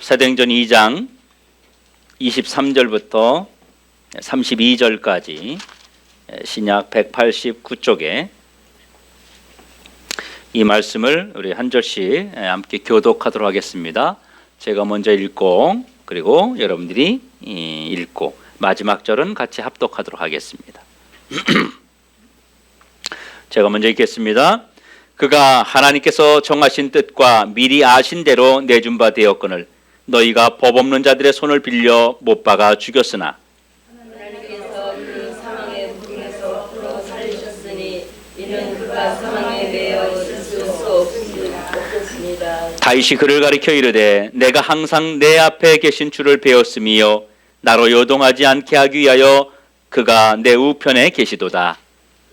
사도행전 2장 23절부터 32절까지 신약 189쪽에 이 말씀을 우리 한 절씩 함께 교독하도록 하겠습니다. 제가 먼저 읽고 그리고 여러분들이 읽고 마지막 절은 같이 합독하도록 하겠습니다. 제가 먼저 읽겠습니다. 그가 하나님께서 정하신 뜻과 미리 아신 대로 내준 바 되었거늘 너희가 법 없는 자들의 손을 빌려 못 박아 죽였으나 하나님께서 그 사망의 무금에서 풀어 살리셨으니 이는 그가 사망에 매여 있을 수 없습니다. 다윗이 그를 가리켜 이르되 내가 항상 내 앞에 계신 주를 배웠으며 나로 요동하지 않게 하기 위하여 그가 내 우편에 계시도다.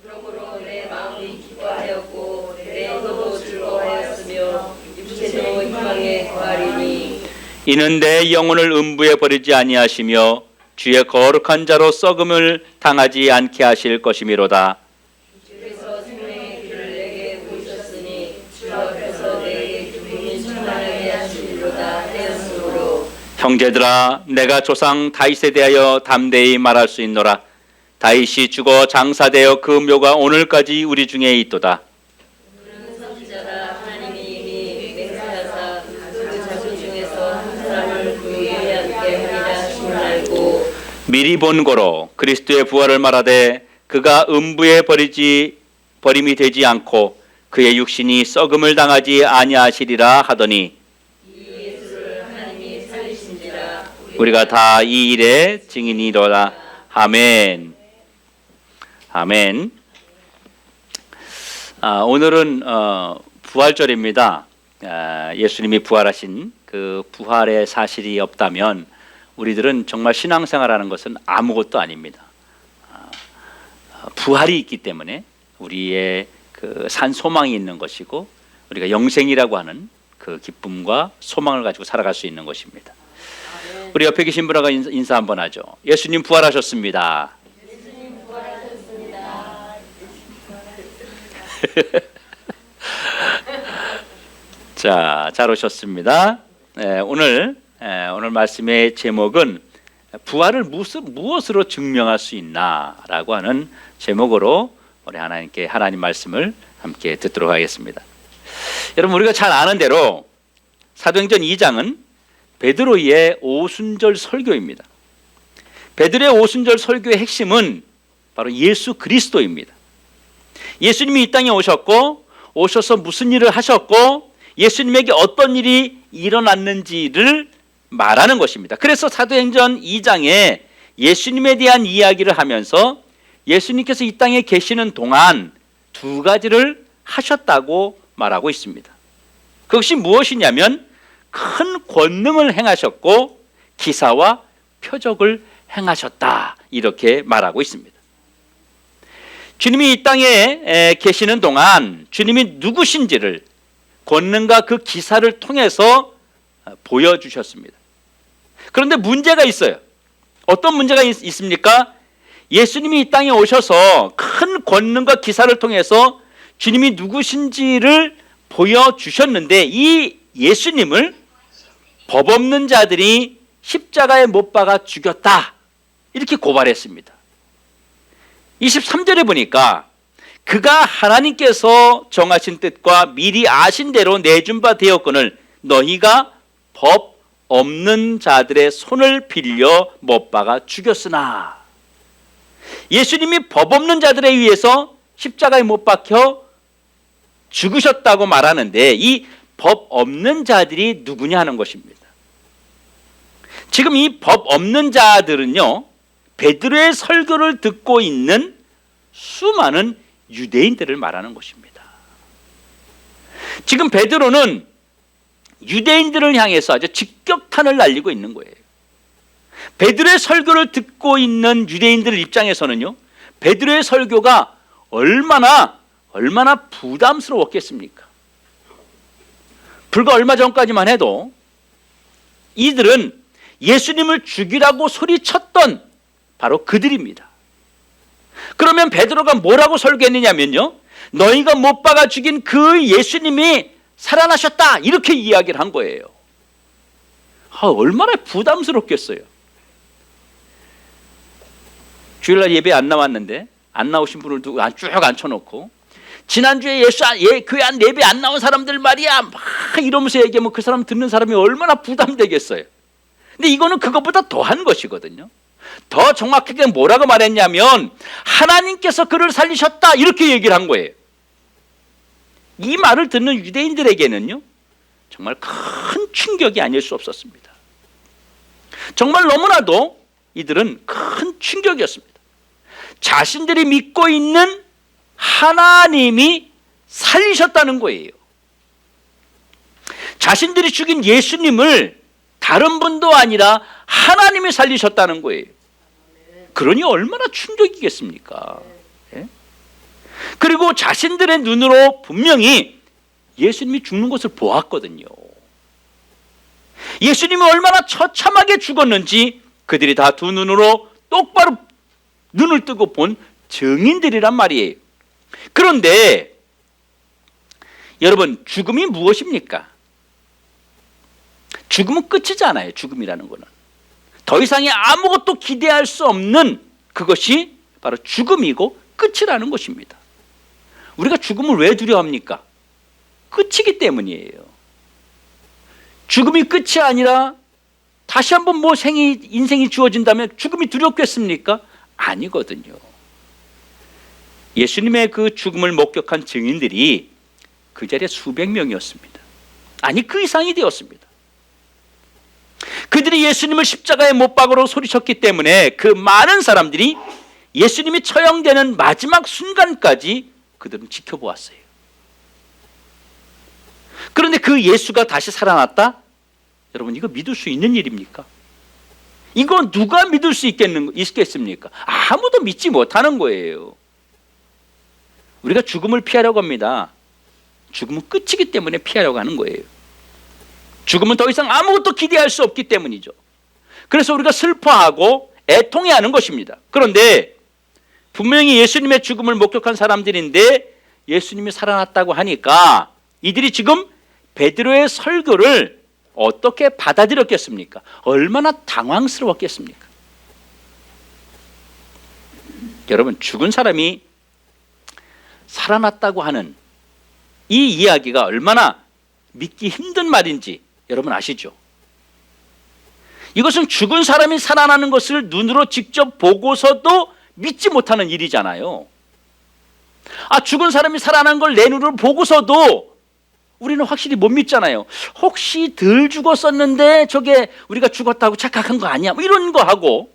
그러므로 내 마음이 기뻐하였고 내 영혼도 즐거워하였으며 육체도 희망에 거하리니 이는 내 영혼을 음부에 버리지 아니하시며 주의 거룩한 자로 썩음을 당하지 않게 하실 것이미로다. 주께서 생명의 길을 내게 보이셨으니 주 앞에서 내게 기쁨이 충만하게 하시리로다 하였으므로 형제들아 내가 조상 다윗에 대하여 담대히 말할 수 있노라. 다윗이 죽어 장사되어 그 묘가 오늘까지 우리 중에 있도다. 그는 선지자라 하나님이 이미 맹세하사 그 자손 중에서 한 사람을 그 위에 앉게 하리라 하심을 알고 미리 본 고로 그리스도의 부활을 말하되 그가 음부에 버림이 되지 않고 그의 육신이 썩음을 당하지 아니하시리라 하더니 이 예수를 하나님이 살리신지라 우리가 다 이 일의 증인이로다. 아멘. 아멘. 오늘은 부활절입니다. 예수님이 부활하신 그 부활의 사실이 없다면 우리들은 정말 신앙생활하는 것은 아무것도 아닙니다. 부활이 있기 때문에 우리의 그 산 소망이 있는 것이고 우리가 영생이라고 하는 그 기쁨과 소망을 가지고 살아갈 수 있는 것입니다. 우리 옆에 계신 분하고 인사 한번 하죠. 예수님 부활하셨습니다. 예수님 부활하셨습니다. 자, 잘 오셨습니다. 오늘 말씀의 제목은 부활을 무엇으로 증명할 수 있나라고 하는 제목으로 우리 하나님 말씀을 함께 듣도록 하겠습니다. 여러분 우리가 잘 아는 대로 사도행전 2장은 베드로의 오순절 설교입니다. 베드로의 오순절 설교의 핵심은 바로 예수 그리스도입니다. 예수님이 이 땅에 오셔서 무슨 일을 하셨고 예수님에게 어떤 일이 일어났는지를 말하는 것입니다. 그래서 사도행전 2장에 예수님에 대한 이야기를 하면서 예수님께서 이 땅에 계시는 동안 두 가지를 하셨다고 말하고 있습니다. 그것이 무엇이냐면 큰 권능을 행하셨고 기사와 표적을 행하셨다 이렇게 말하고 있습니다. 주님이 이 땅에 계시는 동안 주님이 누구신지를 권능과 그 기사를 통해서 보여주셨습니다. 그런데 문제가 있어요. 어떤 문제가 있습니까? 예수님이 이 땅에 오셔서 큰 권능과 기사를 통해서 주님이 누구신지를 보여주셨는데 이 예수님을 법 없는 자들이 십자가에 못 박아 죽였다 이렇게 고발했습니다. 23절에 보니까 그가 하나님께서 정하신 뜻과 미리 아신 대로 내준 바 되었거늘 너희가 법 없는 자들의 손을 빌려 못 박아 죽였으나 예수님이 법 없는 자들에 의해서 십자가에 못 박혀 죽으셨다고 말하는데 이 법 없는 자들이 누구냐 하는 것입니다. 지금 이 법 없는 자들은요 베드로의 설교를 듣고 있는 수많은 유대인들을 말하는 것입니다. 지금 베드로는 유대인들을 향해서 아주 직격탄을 날리고 있는 거예요. 베드로의 설교를 듣고 있는 유대인들 입장에서는요 베드로의 설교가 얼마나 부담스러웠겠습니까? 불과 얼마 전까지만 해도 이들은 예수님을 죽이라고 소리쳤던 바로 그들입니다. 그러면 베드로가 뭐라고 설교했느냐면요 너희가 못 박아 죽인 그 예수님이 살아나셨다 이렇게 이야기를 한 거예요. 얼마나 부담스럽겠어요. 주일날 예배 안 나왔는데 안 나오신 분을 쭉 앉혀놓고 지난주에 교회 안 예배 안 나온 사람들 말이야 막 이러면서 얘기하면 그 사람 듣는 사람이 얼마나 부담되겠어요. 근데 이거는 그것보다 더한 것이거든요. 더 정확하게 뭐라고 말했냐면 하나님께서 그를 살리셨다 이렇게 얘기를 한 거예요. 이 말을 듣는 유대인들에게는요 정말 큰 충격이 아닐 수 없었습니다. 정말 너무나도 이들은 큰 충격이었습니다. 자신들이 믿고 있는 하나님이 살리셨다는 거예요. 자신들이 죽인 예수님을 다른 분도 아니라 하나님이 살리셨다는 거예요. 그러니 얼마나 충격이겠습니까? 예? 그리고 자신들의 눈으로 분명히 예수님이 죽는 것을 보았거든요. 예수님이 얼마나 처참하게 죽었는지 그들이 다 두 눈으로 똑바로 눈을 뜨고 본 증인들이란 말이에요. 그런데 여러분, 죽음이 무엇입니까? 죽음은 끝이잖아요. 죽음이라는 거는 더 이상의 아무것도 기대할 수 없는 그것이 바로 죽음이고 끝이라는 것입니다. 우리가 죽음을 왜 두려워합니까? 끝이기 때문이에요. 죽음이 끝이 아니라 다시 한번 인생이 주어진다면 죽음이 두렵겠습니까? 아니거든요. 예수님의 그 죽음을 목격한 증인들이 그 자리에 수백 명이었습니다. 아니 그 이상이 되었습니다. 그들이 예수님을 십자가에 못 박으러 소리쳤기 때문에 그 많은 사람들이 예수님이 처형되는 마지막 순간까지 그들은 지켜보았어요. 그런데 그 예수가 다시 살아났다? 여러분, 이거 믿을 수 있는 일입니까? 이거 누가 믿을 수 있겠습니까? 아무도 믿지 못하는 거예요. 우리가 죽음을 피하려고 합니다. 죽음은 끝이기 때문에 피하려고 하는 거예요. 죽음은 더 이상 아무것도 기대할 수 없기 때문이죠. 그래서 우리가 슬퍼하고 애통해하는 것입니다. 그런데 분명히 예수님의 죽음을 목격한 사람들인데 예수님이 살아났다고 하니까 이들이 지금 베드로의 설교를 어떻게 받아들였겠습니까? 얼마나 당황스러웠겠습니까? 여러분, 죽은 사람이 살아났다고 하는 이 이야기가 얼마나 믿기 힘든 말인지 여러분 아시죠? 이것은 죽은 사람이 살아나는 것을 눈으로 직접 보고서도 믿지 못하는 일이잖아요. 죽은 사람이 살아난 걸 내 눈으로 보고서도 우리는 확실히 못 믿잖아요. 혹시 덜 죽었었는데 저게 우리가 죽었다고 착각한 거 아니야? 이런 거 하고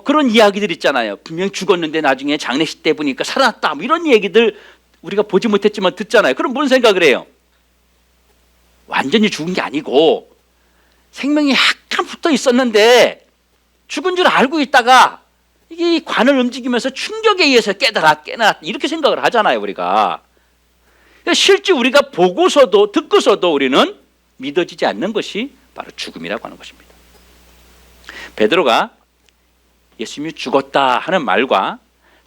그런 이야기들 있잖아요. 분명히 죽었는데 나중에 장례식 때 보니까 살아났다. 이런 얘기들 우리가 보지 못했지만 듣잖아요. 그럼 뭔 생각을 해요? 완전히 죽은 게 아니고 생명이 약간 붙어 있었는데 죽은 줄 알고 있다가 이게 관을 움직이면서 충격에 의해서 깨달았다 이렇게 생각을 하잖아요. 우리가 실제 우리가 보고서도 듣고서도 우리는 믿어지지 않는 것이 바로 죽음이라고 하는 것입니다. 베드로가 예수님이 죽었다 하는 말과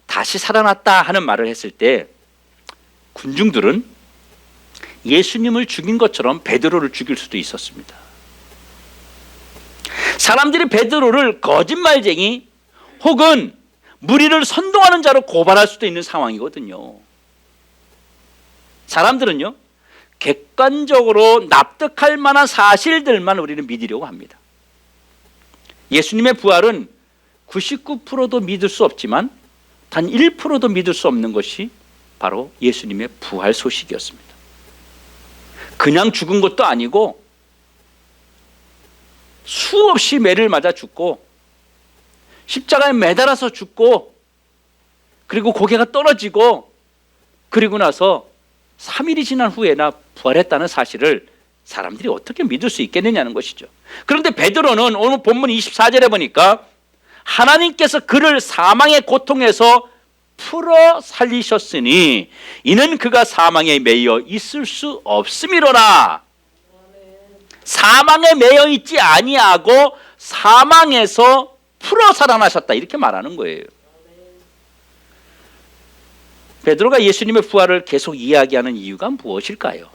다시 살아났다 하는 말을 했을 때 군중들은 예수님을 죽인 것처럼 베드로를 죽일 수도 있었습니다. 사람들이 베드로를 거짓말쟁이 혹은 무리를 선동하는 자로 고발할 수도 있는 상황이거든요. 사람들은요, 객관적으로 납득할 만한 사실들만 우리는 믿으려고 합니다. 예수님의 부활은 99%도 믿을 수 없지만 단 1%도 믿을 수 없는 것이 바로 예수님의 부활 소식이었습니다. 그냥 죽은 것도 아니고 수없이 매를 맞아 죽고 십자가에 매달아서 죽고 그리고 고개가 떨어지고 그리고 나서 3일이 지난 후에나 부활했다는 사실을 사람들이 어떻게 믿을 수 있겠느냐는 것이죠. 그런데 베드로는 오늘 본문 24절에 보니까 하나님께서 그를 사망의 고통에서 풀어 살리셨으니 이는 그가 사망에 매여 있을 수 없음이로라. 사망에 매여 있지 아니하고 사망에서 풀어 살아나셨다 이렇게 말하는 거예요. 베드로가 예수님의 부활을 계속 이야기하는 이유가 무엇일까요?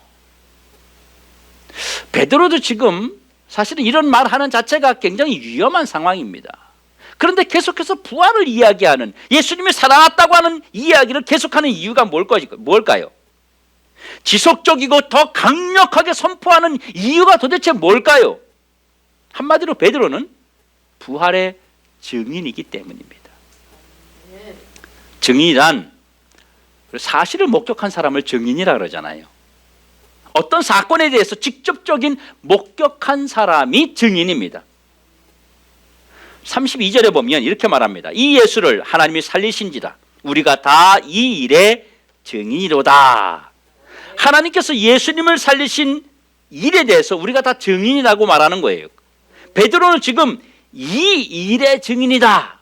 베드로도 지금 사실은 이런 말하는 자체가 굉장히 위험한 상황입니다. 그런데 계속해서 부활을 이야기하는, 예수님이 살아났다고 하는 이야기를 계속하는 이유가 뭘까요? 지속적이고 더 강력하게 선포하는 이유가 도대체 뭘까요? 한마디로 베드로는 부활의 증인이기 때문입니다. 증인이란 사실을 목격한 사람을 증인이라 그러잖아요. 어떤 사건에 대해서 직접적인 목격한 사람이 증인입니다. 32절에 보면 이렇게 말합니다. 이 예수를 하나님이 살리신지라 우리가 다 이 일의 증인이로다. 하나님께서 예수님을 살리신 일에 대해서 우리가 다 증인이라고 말하는 거예요. 베드로는 지금 이 일의 증인이다.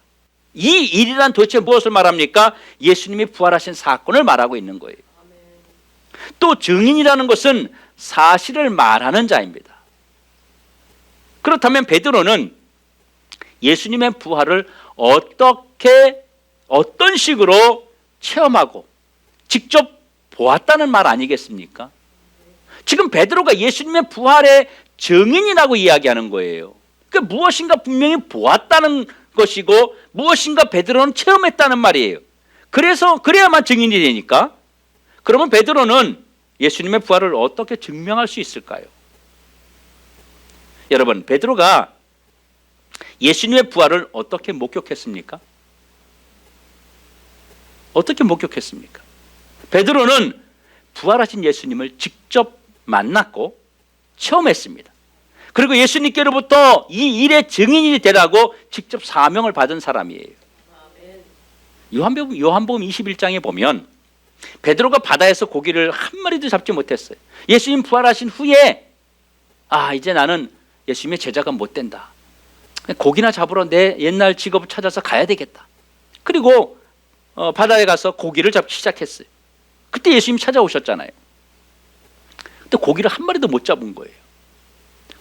이 일이란 도대체 무엇을 말합니까? 예수님이 부활하신 사건을 말하고 있는 거예요. 또 증인이라는 것은 사실을 말하는 자입니다. 그렇다면 베드로는 예수님의 부활을 어떤 식으로 체험하고 직접 보았다는 말 아니겠습니까? 지금 베드로가 예수님의 부활의 증인이라고 이야기하는 거예요. 그러니까 무엇인가 분명히 보았다는 것이고 무엇인가 베드로는 체험했다는 말이에요. 그래야만 증인이 되니까. 그러면 베드로는 예수님의 부활을 어떻게 증명할 수 있을까요? 여러분, 베드로가 예수님의 부활을 어떻게 목격했습니까? 어떻게 목격했습니까? 베드로는 부활하신 예수님을 직접 만났고 체험했습니다. 그리고 예수님께로부터 이 일의 증인이 되라고 직접 사명을 받은 사람이에요. 요한복음 21장에 보면 베드로가 바다에서 고기를 한 마리도 잡지 못했어요. 예수님 부활하신 후에 이제 나는 예수님의 제자가 못 된다. 고기나 잡으러 내 옛날 직업을 찾아서 가야 되겠다. 그리고 바다에 가서 고기를 잡기 시작했어요. 그때 예수님이 찾아오셨잖아요. 근데 고기를 한 마리도 못 잡은 거예요.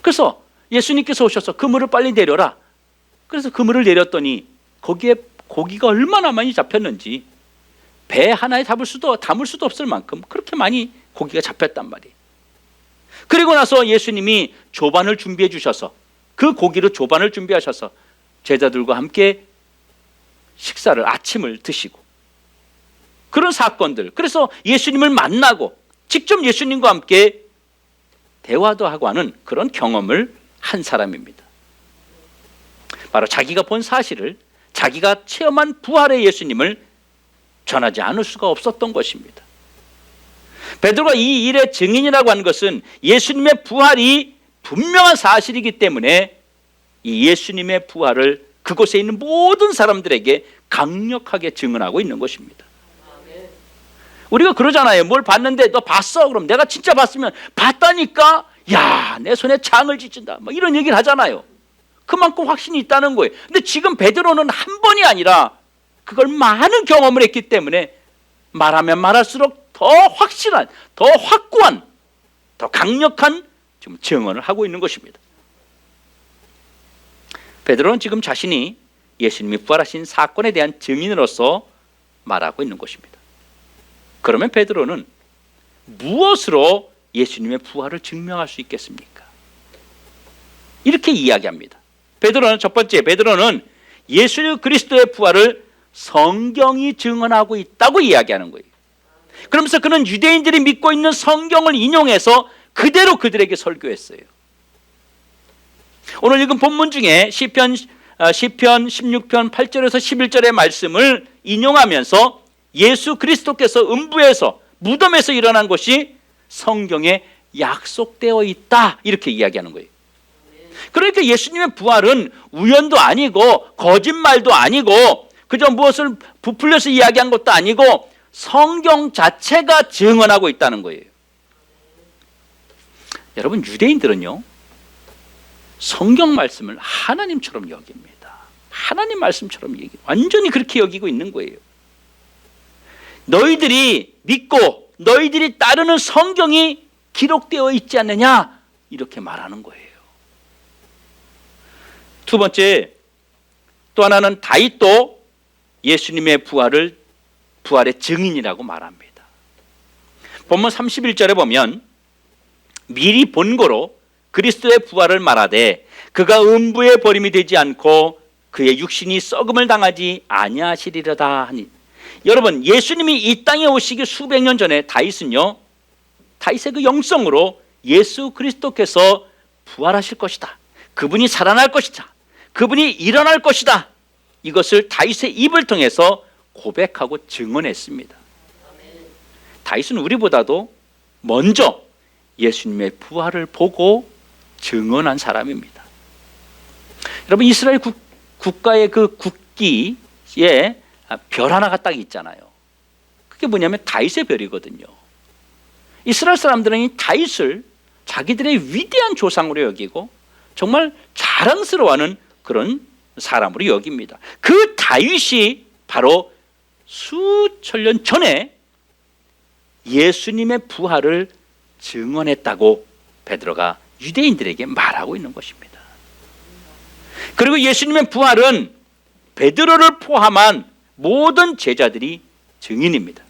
그래서 예수님께서 오셔서 그물을 빨리 내려라. 그래서 그물을 내렸더니 거기에 고기가 얼마나 많이 잡혔는지 배 하나에 담을 수도 없을 만큼 그렇게 많이 고기가 잡혔단 말이에요. 그리고 나서 예수님이 조반을 준비해 주셔서 그 고기로 조반을 준비하셔서 제자들과 함께 아침을 드시고 그런 사건들. 그래서 예수님을 만나고 직접 예수님과 함께 대화도 하고 하는 그런 경험을 한 사람입니다. 바로 자기가 본 사실을, 자기가 체험한 부활의 예수님을 전하지 않을 수가 없었던 것입니다. 베드로가 이 일의 증인이라고 하는 것은 예수님의 부활이 분명한 사실이기 때문에 이 예수님의 부활을 그곳에 있는 모든 사람들에게 강력하게 증언하고 있는 것입니다. 우리가 그러잖아요. 뭘 봤는데 너 봤어? 그럼 내가 진짜 봤으면 봤다니까? 야, 내 손에 장을 찢는다. 뭐 이런 얘기를 하잖아요. 그만큼 확신이 있다는 거예요. 근데 지금 베드로는 한 번이 아니라 그걸 많은 경험을 했기 때문에 말하면 말할수록 더 확실한, 더 확고한, 더 강력한 지금 증언을 하고 있는 것입니다. 베드로는 지금 자신이 예수님이 부활하신 사건에 대한 증인으로서 말하고 있는 것입니다. 그러면 베드로는 무엇으로 예수님의 부활을 증명할 수 있겠습니까? 이렇게 이야기합니다. 첫 번째, 베드로는 예수 그리스도의 부활을 성경이 증언하고 있다고 이야기하는 거예요. 그러면서 그는 유대인들이 믿고 있는 성경을 인용해서 그대로 그들에게 설교했어요. 오늘 읽은 본문 중에 시편 16편 8절에서 11절의 말씀을 인용하면서 예수 그리스도께서 음부에서 무덤에서 일어난 것이 성경에 약속되어 있다 이렇게 이야기하는 거예요. 그러니까 예수님의 부활은 우연도 아니고 거짓말도 아니고 그저 무엇을 부풀려서 이야기한 것도 아니고 성경 자체가 증언하고 있다는 거예요. 여러분, 유대인들은요 성경 말씀을 하나님처럼 여깁니다. 하나님 말씀처럼 완전히 그렇게 여기고 있는 거예요. 너희들이 믿고 너희들이 따르는 성경이 기록되어 있지 않느냐 이렇게 말하는 거예요. 두 번째, 또 하나는 다윗도 예수님의 부활의 증인이라고 말합니다. 본문 31절에 보면 미리 본고로 그리스도의 부활을 말하되 그가 음부에 버림이 되지 않고 그의 육신이 썩음을 당하지 아니하시리로다 하니. 여러분, 예수님이 이 땅에 오시기 수백 년 전에 다윗은요, 다윗의 그 영성으로 예수 그리스도께서 부활하실 것이다, 그분이 살아날 것이다, 그분이 일어날 것이다, 이것을 다윗의 입을 통해서 고백하고 증언했습니다. 다윗은 우리보다도 먼저 예수님의 부활을 보고 증언한 사람입니다. 여러분, 이스라엘 국가의 그 국기에 별 하나가 딱 있잖아요. 그게 뭐냐면 다윗의 별이거든요. 이스라엘 사람들은 이 다윗을 자기들의 위대한 조상으로 여기고 정말 자랑스러워하는 그런 사람으로 여깁니다. 그 다윗이 바로 수천 년 전에 예수님의 부활을 증언했다고 베드로가 유대인들에게 말하고 있는 것입니다. 그리고 예수님의 부활은 베드로를 포함한 모든 제자들이 증인입니다.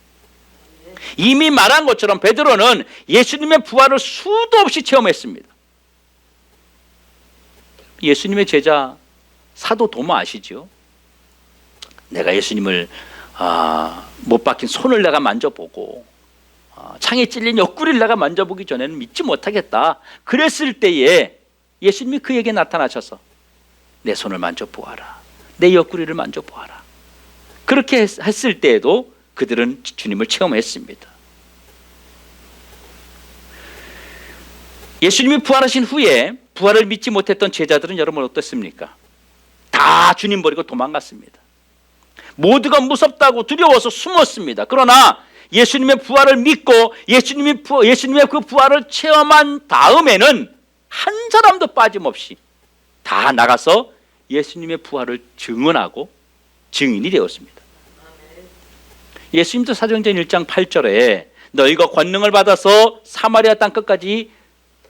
이미 말한 것처럼 베드로는 예수님의 부활을 수도 없이 체험했습니다. 예수님의 제자 사도 도마 아시죠? 내가 예수님을 못 박힌 손을 내가 만져보고 창에 찔린 옆구리를 내가 만져보기 전에는 믿지 못하겠다, 그랬을 때에 예수님이 그에게 나타나셔서 내 손을 만져보아라, 내 옆구리를 만져보아라, 그렇게 했을 때에도 그들은 주님을 체험했습니다. 예수님이 부활하신 후에 부활을 믿지 못했던 제자들은 여러분 어떻습니까? 다 주님 버리고 도망갔습니다. 모두가 무섭다고 두려워서 숨었습니다. 그러나 예수님의 부활을 믿고 예수님의 그 부활을 체험한 다음에는 한 사람도 빠짐없이 다 나가서 예수님의 부활을 증언하고 증인이 되었습니다. 예수님도 사도행전 1장 8절에 너희가 권능을 받아서 사마리아 땅 끝까지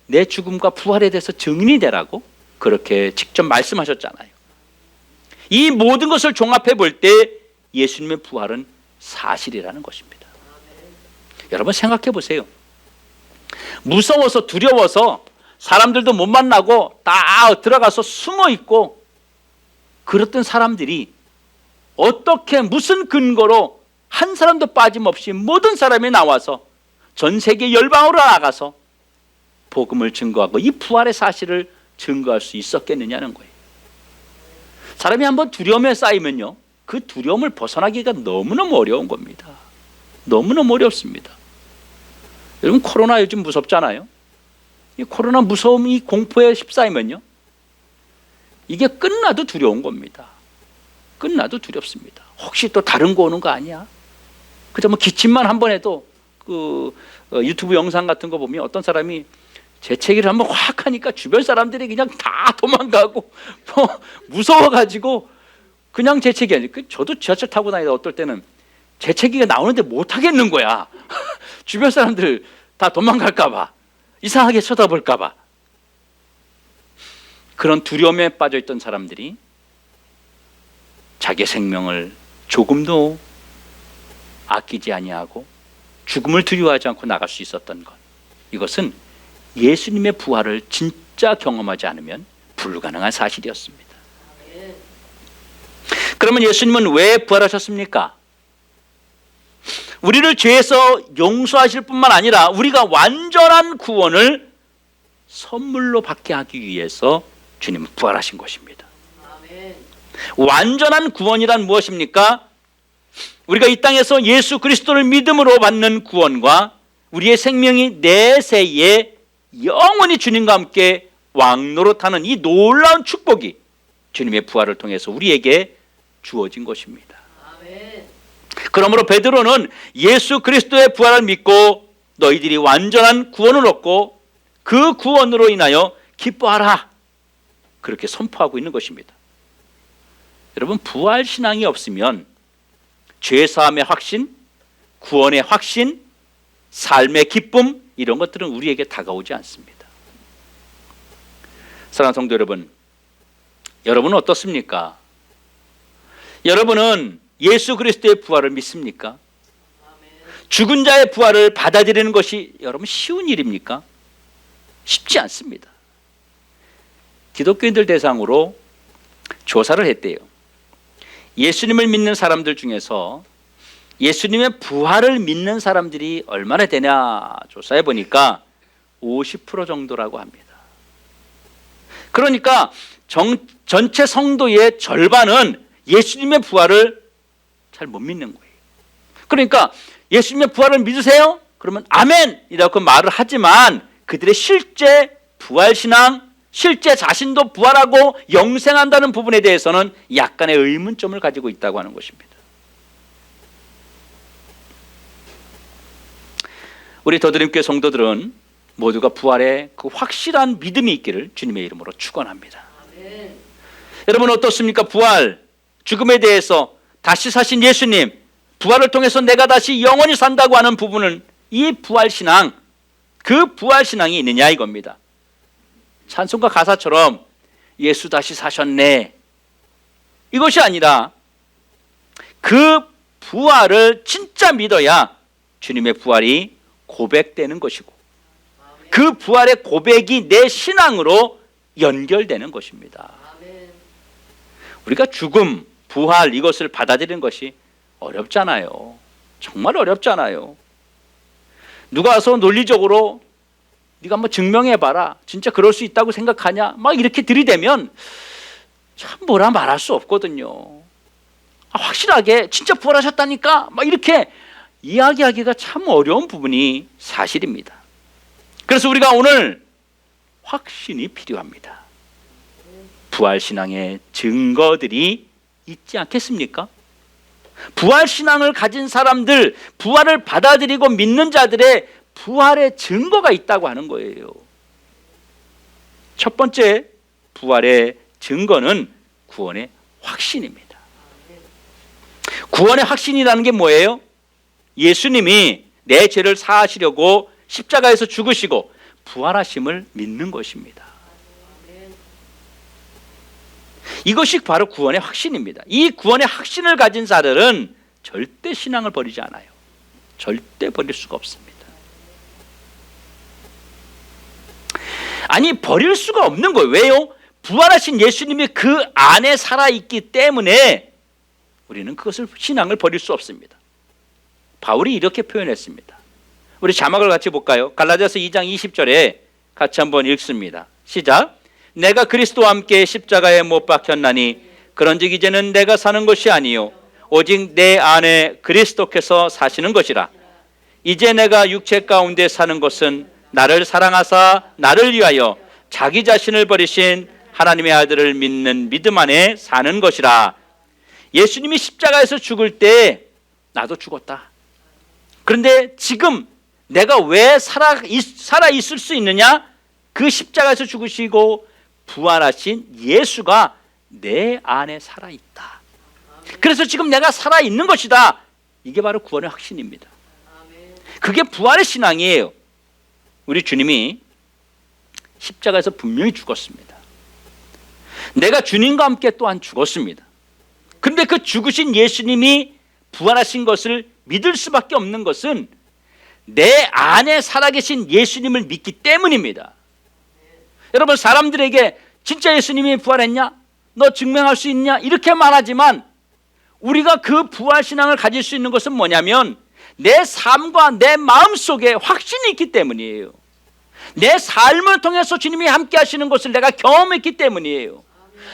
내 죽음과 부활에 대해서 증인이 되라고 그렇게 직접 말씀하셨잖아요. 이 모든 것을 종합해 볼 때 예수님의 부활은 사실이라는 것입니다. 여러분 생각해 보세요. 무서워서 두려워서 사람들도 못 만나고 다 들어가서 숨어 있고 그랬던 사람들이 어떻게 무슨 근거로 한 사람도 빠짐없이 모든 사람이 나와서 전 세계 열방으로 나가서 복음을 증거하고 이 부활의 사실을 증거할 수 있었겠느냐는 거예요. 사람이 한번 두려움에 쌓이면요, 그 두려움을 벗어나기가 너무너무 어려운 겁니다. 너무너무 어렵습니다. 여러분, 코로나 요즘 무섭잖아요. 이 코로나 무서움, 이 공포에 휩싸이면요, 이게 끝나도 두려운 겁니다. 끝나도 두렵습니다. 혹시 또 다른 거 오는 거 아니야? 그저 뭐 기침만 한번 해도 그 유튜브 영상 같은 거 보면 어떤 사람이 재채기를 한번 확 하니까 주변 사람들이 그냥 다 도망가고 뭐 무서워가지고 그냥 재채기 하지. 저도 지하철 타고 다니다 어떨 때는 재채기가 나오는데 못 하겠는 거야. 주변 사람들 다 도망갈까 봐, 이상하게 쳐다볼까 봐. 그런 두려움에 빠져있던 사람들이 자기의 생명을 조금도 아끼지 아니하고 죽음을 두려워하지 않고 나갈 수 있었던 것, 이것은 예수님의 부활을 진짜 경험하지 않으면 불가능한 사실이었습니다. 그러면 예수님은 왜 부활하셨습니까? 우리를 죄에서 용서하실 뿐만 아니라 우리가 완전한 구원을 선물로 받게 하기 위해서 주님은 부활하신 것입니다. 완전한 구원이란 무엇입니까? 우리가 이 땅에서 예수 그리스도를 믿음으로 받는 구원과 우리의 생명이 내세에 영원히 주님과 함께 왕노릇하는 이 놀라운 축복이 주님의 부활을 통해서 우리에게 주어진 것입니다. 그러므로 베드로는 예수 그리스도의 부활을 믿고 너희들이 완전한 구원을 얻고 그 구원으로 인하여 기뻐하라, 그렇게 선포하고 있는 것입니다. 여러분, 부활 신앙이 없으면 죄사함의 확신, 구원의 확신, 삶의 기쁨, 이런 것들은 우리에게 다가오지 않습니다. 사랑하는 성도 여러분, 여러분은 어떻습니까? 여러분은 예수 그리스도의 부활을 믿습니까? 죽은 자의 부활을 받아들이는 것이 여러분 쉬운 일입니까? 쉽지 않습니다. 기독교인들 대상으로 조사를 했대요. 예수님을 믿는 사람들 중에서 예수님의 부활을 믿는 사람들이 얼마나 되냐 조사해 보니까 50% 정도라고 합니다. 그러니까 전체 성도의 절반은 예수님의 부활을 잘 못 믿는 거예요. 그러니까 예수님의 부활을 믿으세요? 그러면 아멘이라고 말을 하지만 그들의 실제 부활신앙, 실제 자신도 부활하고 영생한다는 부분에 대해서는 약간의 의문점을 가지고 있다고 하는 것입니다. 우리 더드림교회 성도들은 모두가 부활에 그 확실한 믿음이 있기를 주님의 이름으로 축원합니다. 아멘. 여러분 어떻습니까? 부활, 죽음에 대해서 다시 사신 예수님, 부활을 통해서 내가 다시 영원히 산다고 하는 부분은 이 부활신앙, 그 부활신앙이 있느냐 이겁니다. 찬송가 가사처럼 예수 다시 사셨네, 이것이 아니라 그 부활을 진짜 믿어야 주님의 부활이 고백되는 것이고 그 부활의 고백이 내 신앙으로 연결되는 것입니다. 아멘. 우리가 죽음, 부활 이것을 받아들이는 것이 어렵잖아요. 정말 어렵잖아요. 누가 와서 논리적으로 네가 한번 증명해봐라, 진짜 그럴 수 있다고 생각하냐, 막 이렇게 들이대면 참 뭐라 말할 수 없거든요. 확실하게 진짜 부활하셨다니까 막 이렇게 이야기하기가 참 어려운 부분이 사실입니다. 그래서 우리가 오늘 확신이 필요합니다. 부활신앙의 증거들이 있지 않겠습니까? 부활신앙을 가진 사람들, 부활을 받아들이고 믿는 자들의 부활의 증거가 있다고 하는 거예요. 첫 번째 부활의 증거는 구원의 확신입니다. 구원의 확신이라는 게 뭐예요? 예수님이 내 죄를 사하시려고 십자가에서 죽으시고 부활하심을 믿는 것입니다. 이것이 바로 구원의 확신입니다. 이 구원의 확신을 가진 자들은 절대 신앙을 버리지 않아요. 절대 버릴 수가 없습니다. 아니, 버릴 수가 없는 거예요. 왜요? 부활하신 예수님이 그 안에 살아있기 때문에 우리는 그것을, 신앙을 버릴 수 없습니다. 바울이 이렇게 표현했습니다. 우리 자막을 같이 볼까요? 갈라디아서 2장 20절에 같이 한번 읽습니다. 시작. 내가 그리스도와 함께 십자가에 못 박혔나니 그런즉 이제는 내가 사는 것이 아니요 오직 내 안에 그리스도께서 사시는 것이라. 이제 내가 육체 가운데 사는 것은 나를 사랑하사 나를 위하여 자기 자신을 버리신 하나님의 아들을 믿는 믿음 안에 사는 것이라. 예수님이 십자가에서 죽을 때 나도 죽었다. 그런데 지금 내가 왜 살아 있을 수 있느냐? 그 십자가에서 죽으시고 부활하신 예수가 내 안에 살아있다. 그래서 지금 내가 살아있는 것이다. 이게 바로 구원의 확신입니다. 그게 부활의 신앙이에요. 우리 주님이 십자가에서 분명히 죽었습니다. 내가 주님과 함께 또한 죽었습니다. 그런데 그 죽으신 예수님이 부활하신 것을 믿을 수밖에 없는 것은 내 안에 살아계신 예수님을 믿기 때문입니다. 여러분, 사람들에게 진짜 예수님이 부활했냐? 너 증명할 수 있냐? 이렇게 말하지만 우리가 그 부활신앙을 가질 수 있는 것은 뭐냐면 내 삶과 내 마음속에 확신이 있기 때문이에요. 내 삶을 통해서 주님이 함께 하시는 것을 내가 경험했기 때문이에요.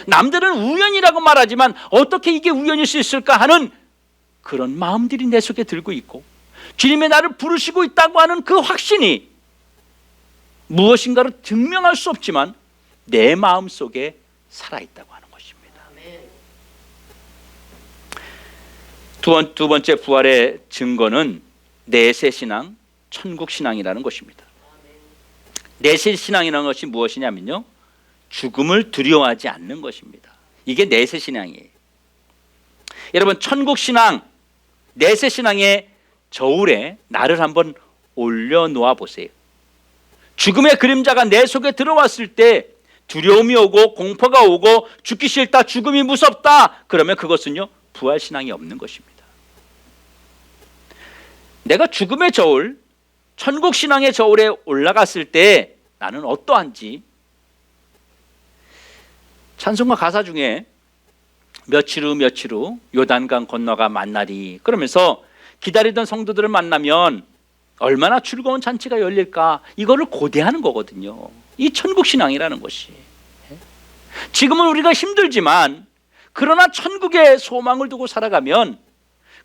남들은 우연이라고 말하지만 어떻게 이게 우연일 수 있을까 하는 그런 마음들이 내 속에 들고 있고 주님이 나를 부르시고 있다고 하는 그 확신이 무엇인가를 증명할 수 없지만 내 마음속에 살아있다고 하는 것입니다. 두 번째 부활의 증거는 내세신앙, 천국신앙이라는 것입니다. 내세신앙이라는 것이 무엇이냐면요, 죽음을 두려워하지 않는 것입니다. 이게 내세신앙이에요. 여러분, 천국신앙, 내세신앙의 저울에 나를 한번 올려놓아 보세요. 죽음의 그림자가 내 속에 들어왔을 때 두려움이 오고 공포가 오고 죽기 싫다, 죽음이 무섭다, 그러면 그것은요 부활신앙이 없는 것입니다. 내가 죽음의 저울, 천국신앙의 저울에 올라갔을 때 나는 어떠한지, 찬송가 가사 중에 며칠 후 요단강 건너가 만나리, 그러면서 기다리던 성도들을 만나면 얼마나 즐거운 잔치가 열릴까, 이거를 고대하는 거거든요. 이 천국 신앙이라는 것이. 지금은 우리가 힘들지만 그러나 천국의 소망을 두고 살아가면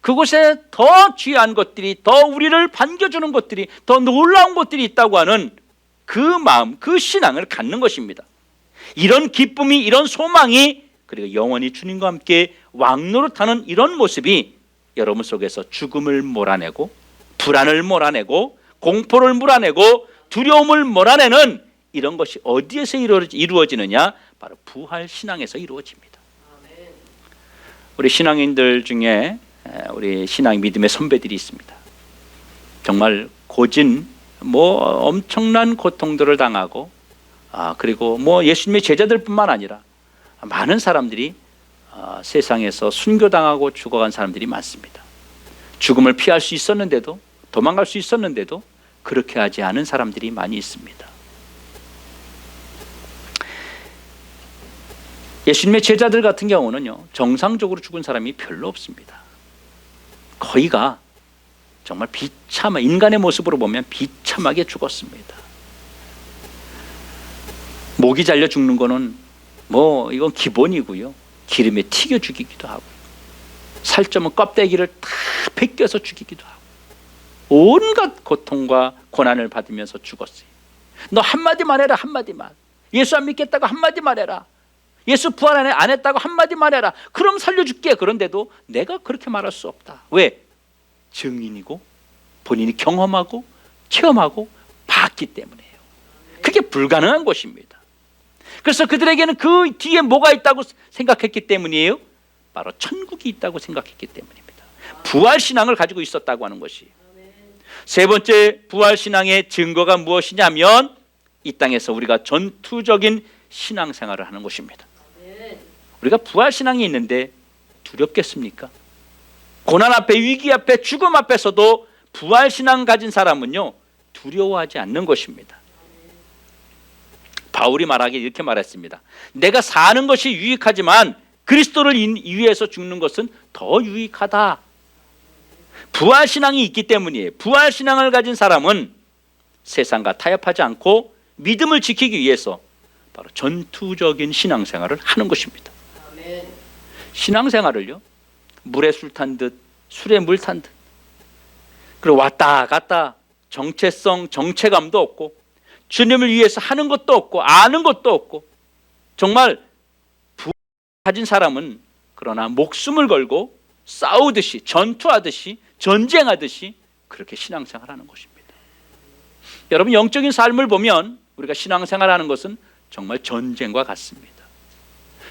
그곳에 더 귀한 것들이, 더 우리를 반겨주는 것들이, 더 놀라운 것들이 있다고 하는 그 마음, 그 신앙을 갖는 것입니다. 이런 기쁨이, 이런 소망이, 그리고 영원히 주님과 함께 왕노릇하는 이런 모습이 여러분 속에서 죽음을 몰아내고, 불안을 몰아내고, 공포를 몰아내고, 두려움을 몰아내는 이런 것이 어디에서 이루어지느냐? 바로 부활 신앙에서 이루어집니다. 우리 신앙인들 중에 우리 신앙 믿음의 선배들이 있습니다. 정말 고진 엄청난 고통들을 당하고, 그리고 예수님의 제자들뿐만 아니라 많은 사람들이 세상에서 순교당하고 죽어간 사람들이 많습니다. 죽음을 피할 수 있었는데도, 도망갈 수 있었는데도 그렇게 하지 않은 사람들이 많이 있습니다. 예수님의 제자들 같은 경우는요, 정상적으로 죽은 사람이 별로 없습니다. 거의가 정말 비참한, 인간의 모습으로 보면 비참하게 죽었습니다. 목이 잘려 죽는 거는 이건 기본이고요. 기름에 튀겨 죽이기도 하고, 살점은 껍데기를 다 벗겨서 죽이기도 하고, 온갖 고통과 고난을 받으면서 죽었어요. 너 한마디만 해라, 한마디만. 예수 안 믿겠다고 한마디만 해라. 예수 부활 안 했다고 한마디만 해라. 그럼 살려줄게. 그런데도 내가 그렇게 말할 수 없다. 왜? 증인이고 본인이 경험하고 체험하고 봤기 때문이에요. 그게 불가능한 것입니다. 그래서 그들에게는 그 뒤에 뭐가 있다고 생각했기 때문이에요. 바로 천국이 있다고 생각했기 때문입니다. 부활신앙을 가지고 있었다고 하는 것이. 세 번째 부활신앙의 증거가 무엇이냐면, 이 땅에서 우리가 전투적인 신앙생활을 하는 것입니다. 우리가 부활신앙이 있는데 두렵겠습니까? 고난 앞에, 위기 앞에, 죽음 앞에서도 부활신앙 가진 사람은요, 두려워하지 않는 것입니다. 바울이 말하기에 이렇게 말했습니다. 내가 사는 것이 유익하지만 그리스도를 위해서 죽는 것은 더 유익하다. 부활신앙이 있기 때문이에요. 부활신앙을 가진 사람은 세상과 타협하지 않고 믿음을 지키기 위해서 바로 전투적인 신앙생활을 하는 것입니다. 신앙생활을요, 물에 술 탄 듯, 술에 물 탄 듯, 그리고 왔다 갔다 정체성, 정체감도 없고, 주님을 위해서 하는 것도 없고, 아는 것도 없고, 정말 부활 가진 사람은 그러나 목숨을 걸고 싸우듯이, 전투하듯이, 전쟁하듯이 그렇게 신앙생활하는 것입니다. 여러분, 영적인 삶을 보면 우리가 신앙생활하는 것은 정말 전쟁과 같습니다.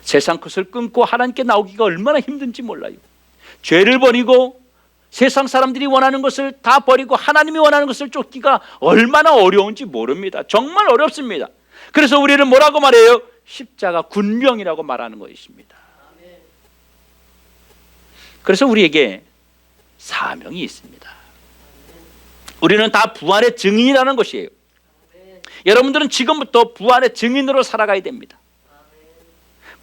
세상 것을 끊고 하나님께 나오기가 얼마나 힘든지 몰라요. 죄를 버리고 세상 사람들이 원하는 것을 다 버리고 하나님이 원하는 것을 쫓기가 얼마나 어려운지 모릅니다. 정말 어렵습니다. 그래서 우리는 뭐라고 말해요? 십자가 군병이라고 말하는 것입니다. 그래서 우리에게 사명이 있습니다. 우리는 다 부활의 증인이라는 것이에요. 여러분들은 지금부터 부활의 증인으로 살아가야 됩니다.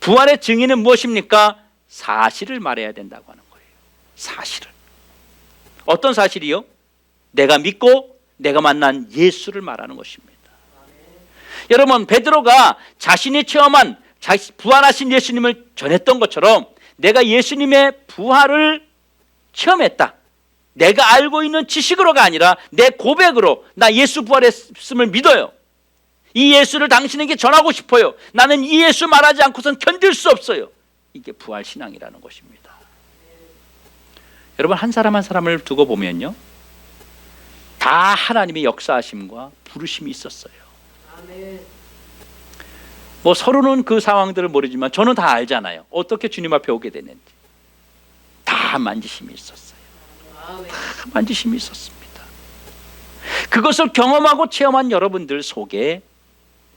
부활의 증인은 무엇입니까? 사실을 말해야 된다고 하는 거예요. 사실을. 어떤 사실이요? 내가 믿고 내가 만난 예수를 말하는 것입니다. 여러분, 베드로가 자신이 체험한 부활하신 예수님을 전했던 것처럼 내가 예수님의 부활을 체험했다. 내가 알고 있는 지식으로가 아니라 내 고백으로 나 예수 부활했음을 믿어요. 이 예수를 당신에게 전하고 싶어요. 나는 이 예수 말하지 않고선 견딜 수 없어요. 이게 부활신앙이라는 것입니다. 여러분, 한 사람 한 사람을 두고 보면요, 다 하나님의 역사하심과 부르심이 있었어요. 서로는 그 상황들을 모르지만 저는 다 알잖아요. 어떻게 주님 앞에 오게 됐는지. 다 만지심이 있었어요. 다 만지심이 있었습니다. 그것을 경험하고 체험한 여러분들 속에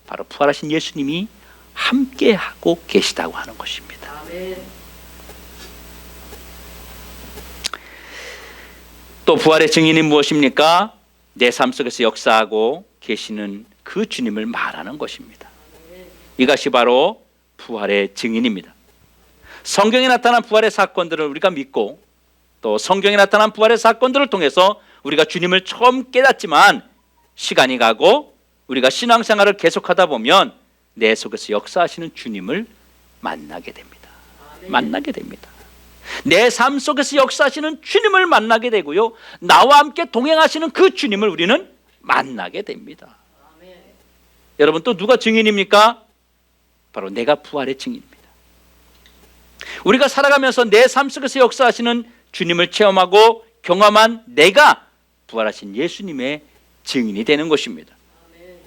바로 부활하신 예수님이 함께하고 계시다고 하는 것입니다. 또 부활의 증인이 무엇입니까? 내 삶 속에서 역사하고 계시는 그 주님을 말하는 것입니다. 이것이 바로 부활의 증인입니다. 성경에 나타난 부활의 사건들을 우리가 믿고 또 성경에 나타난 부활의 사건들을 통해서 우리가 주님을 처음 깨닫지만 시간이 가고 우리가 신앙생활을 계속하다 보면 내 속에서 역사하시는 주님을 만나게 됩니다. 만나게 됩니다. 내 삶 속에서 역사하시는 주님을 만나게 되고요, 나와 함께 동행하시는 그 주님을 우리는 만나게 됩니다. 여러분, 또 누가 증인입니까? 바로 내가 부활의 증인입니다. 우리가 살아가면서 내 삶 속에서 역사하시는 주님을 체험하고 경험한 내가 부활하신 예수님의 증인이 되는 것입니다.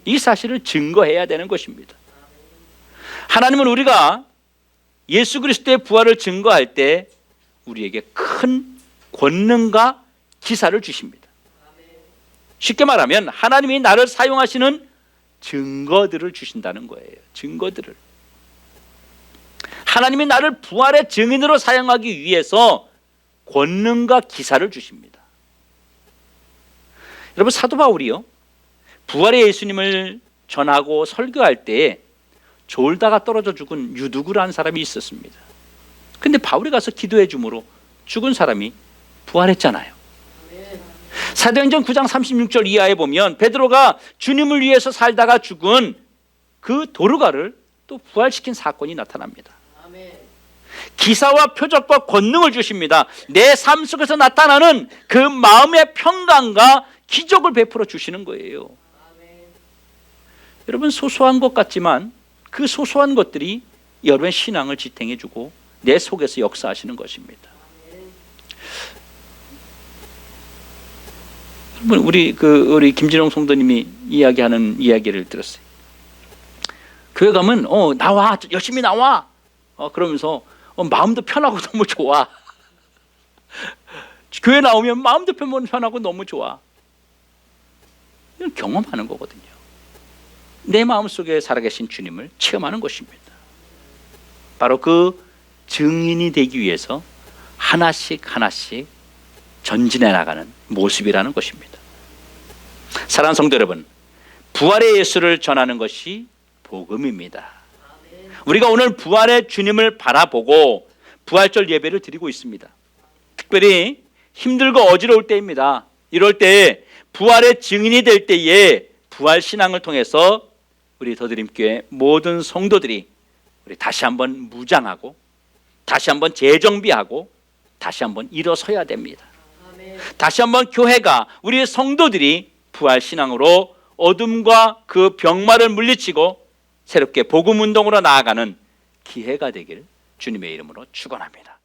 이 사실을 증거해야 되는 것입니다. 하나님은 우리가 예수 그리스도의 부활을 증거할 때 우리에게 큰 권능과 기사를 주십니다. 쉽게 말하면 하나님이 나를 사용하시는 증거들을 주신다는 거예요. 증거들을. 하나님이 나를 부활의 증인으로 사용하기 위해서 권능과 기사를 주십니다. 여러분, 사도 바울이요, 부활의 예수님을 전하고 설교할 때에 졸다가 떨어져 죽은 유두구라는 사람이 있었습니다. 근데 바울이 가서 기도해 주므로 죽은 사람이 부활했잖아요. 사도행전 9장 36절 이하에 보면 베드로가 주님을 위해서 살다가 죽은 그 도르가를 또 부활시킨 사건이 나타납니다. 기사와 표적과 권능을 주십니다. 내 삶 속에서 나타나는 그 마음의 평강과 기적을 베풀어 주시는 거예요. 여러분, 소소한 것 같지만 그 소소한 것들이 여러분의 신앙을 지탱해 주고 내 속에서 역사하시는 것입니다. 우리 김진홍 성도님이 이야기하는 이야기를 들었어요. 교회 가면 나와, 열심히 나와. 그러면서 마음도 편하고 너무 좋아. 교회 나오면 마음도 편하고 너무 좋아. 이건 경험하는 거거든요. 내 마음속에 살아계신 주님을 체험하는 것입니다. 바로 그 증인이 되기 위해서 하나씩 전진해 나가는 모습이라는 것입니다. 사랑하는 성도 여러분, 부활의 예수를 전하는 것이 복음입니다. 우리가 오늘 부활의 주님을 바라보고 부활절 예배를 드리고 있습니다. 특별히 힘들고 어지러울 때입니다. 이럴 때 부활의 증인이 될 때에 부활 신앙을 통해서 우리 더드림교회 모든 성도들이 우리 다시 한번 무장하고 다시 한번 재정비하고 다시 한번 일어서야 됩니다. 다시 한번 교회가, 우리 성도들이 부활 신앙으로 어둠과 그 병마를 물리치고 새롭게 복음 운동으로 나아가는 기회가 되길 주님의 이름으로 축원합니다.